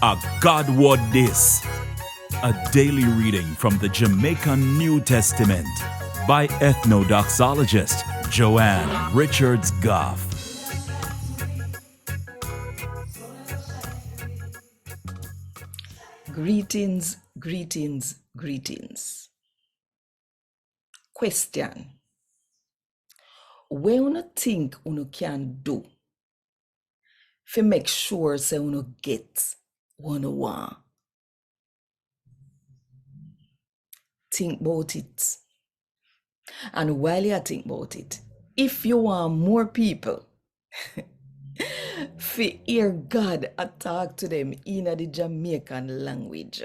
A God Word This, a daily reading from the Jamaican New Testament by Ethnodoxologist Joanne Richards Goffe. Greetings, greetings, greetings. Question. What you think you can do to make sure say you get what you want? Think about it. And while you think about it, if you want more people to hear God talk to them in the Jamaican language,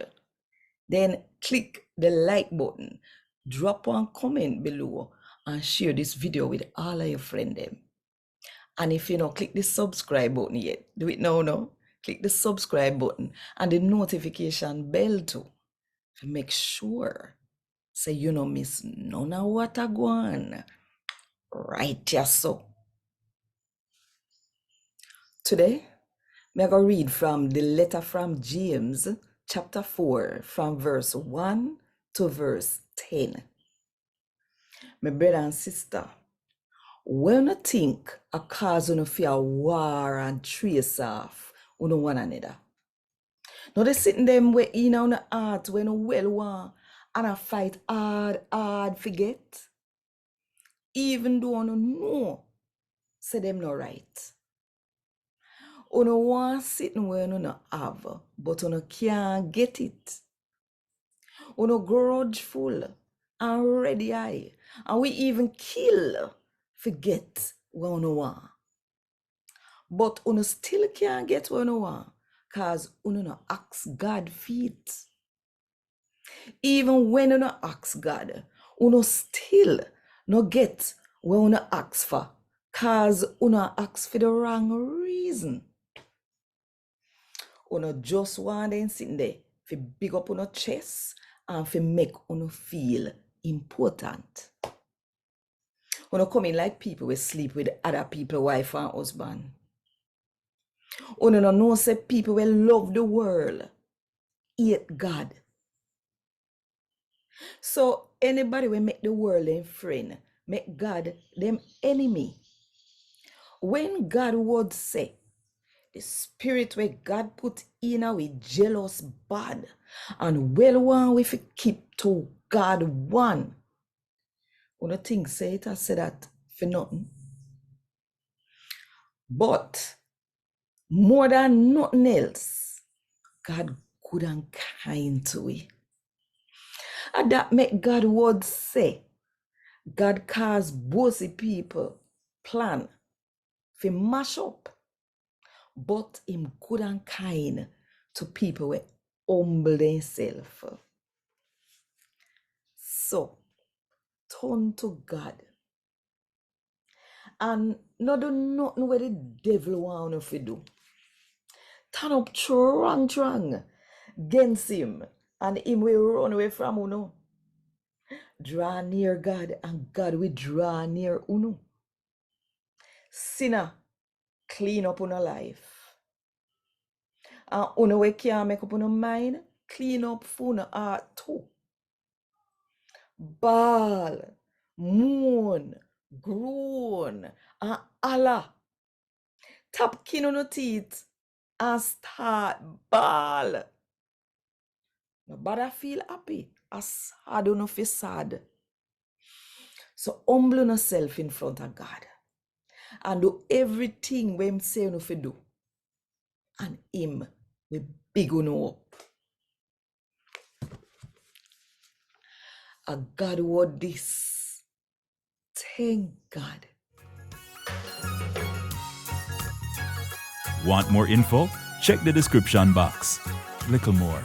then click the like button, drop one comment below, and share this video with all of your friends. And if you don't click the subscribe button yet, do it now, no? Click the subscribe button and the notification bell too, to make sure so you don't miss none of what I go on. Right, just so. Today, I'm going to read from the letter from James, chapter 4, from verse 1 to verse 10. My brother and sister, when you think a cause you fear war and trace off one another. Now they sitting them way in on the heart when you well want and I fight hard forget. Even though you know say them not right. You want sitting where you not have, but you can't get it. You grudgeful and ready eye. And we even kill forget what you want. But you still can't get what you want because you no ask God feet. Even when you no ask God, you still no get what you ask for because you no ask for the wrong reason. You just want them sitting there to big up on your chest and to make you feel important. You come in like people will sleep with other people, wife and husband. You don't know say people will love the world, hate God. So anybody will make the world their friend, make God them enemy. When God would say, the spirit where God put in our jealous bad and well one we keep to God one. You don't think say it I say that for nothing. But more than nothing else, God good and kind to we. And that make God word say, God cause bossy people plan to mash up, but him good and kind to people who humble themselves. So, turn to God. And not do nothing where the devil want you to do. Turn up strong against him, and him will run away from you. Draw near God, and God will draw near you. Sinner, clean up on your life. And you we can't make up on your mind, clean up for your heart too. Bawl, moan, groan, and Allah. Tap kin on your teeth and start bawl. Nobody feel happy. As sad on feel sad. So humble yourself in front of God. And do everything when him say you fi do. And him will big you up. A God word this. Thank God. Want more info? Check the description box. Little more.